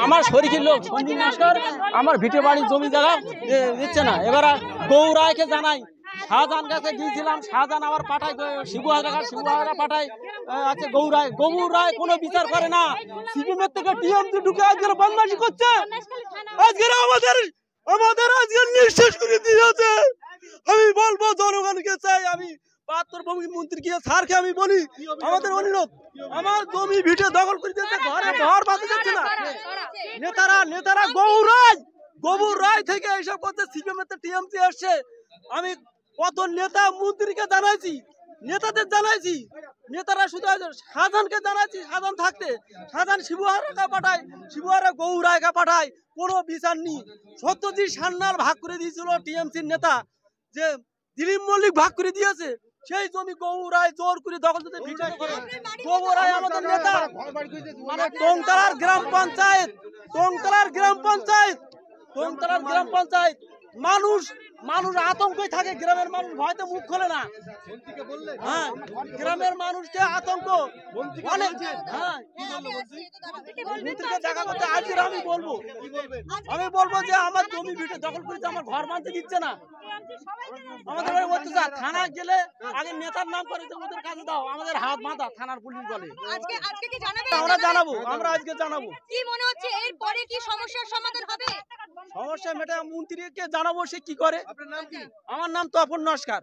আমার শরীরের লোক সঞ্জীব নস্কর আমার ভিটে বাড়ির জমি জায়গা দিচ্ছে না। এবার গৌরায়কে জানাই, শাহজাহান কাছে গিয়েছিলাম, শাহজাহান আবার পাঠায় শিবুহারা পাঠায় আছে গৌরায়। গৌরায় কোনো বিচার করে না, সিপিএমের থেকে টিএমসি ঢুকে আজকে বদমাশি করছে। আজকে আমাদের আজকে নিঃশেষ করে দিয়েছে। আমি বলবো জনগণকে চাই, আমি ৭২ ভূমি মন্ত্রী গিয়ে স্যারকে আমি বলি আমাদের অনুরোধ, আমার জমি ভিটে দখল করে দিয়েছে, ঘরে ঘর বাঁধতে যাচ্ছে না। নেতারা গৌরায় থেকে এইসব করতে, সিপিএম এর টিএমসি আসছে। আমি কত নেতা মন্ত্রীকে জানাইছি, নেতাদের জানাইছি, নেতারা শুধু শাহজাহানকে জানাইছি, শাহজাহান থাকতে শাহজাহান শিবুহারাকে পাঠায়, শিবুহারা গৌরায়কে পাঠায়, কোনো বিচার নেই। সত্যজিৎ সান্যাল ভাগ করে দিয়েছিল টিএমসির নেতা, যে দিলীপ মল্লিক ভাগ করে দিয়েছে, সেই জমি গৌরায় জোর করে দখল দিতে ভিডিও করে। গৌরায় আমাদের নেতা, মানে টংতলার গ্রাম পঞ্চায়েত মানুষ আতঙ্কে থাকে, গ্রামের মানুষ ভয়তে মুখ খোলে না। হ্যাঁ, গ্রামের মানুষকে আতঙ্ক অনেক। হ্যাঁ, মন্ত্রীকে দেখা করতে আজকে আমি বলবো যে আমার জমি ভিটে দখল করেছে, আমার ঘর বাঁধতে দিচ্ছে না। আমাদের অত্যাচার, থানা গেলে আগে নেতার নাম করে ওদের কাছে দাও, আমাদের হাত বাঁধা থানার পুলিশ বলে। আমরা আজকে জানাবো। কি মনে হচ্ছে এর পরে কি সমস্যার সমাধান হবে? সমস্যা মেটা মন্ত্রীকে জানাবো, সে কি করে। আমার নাম তপন নস্কর।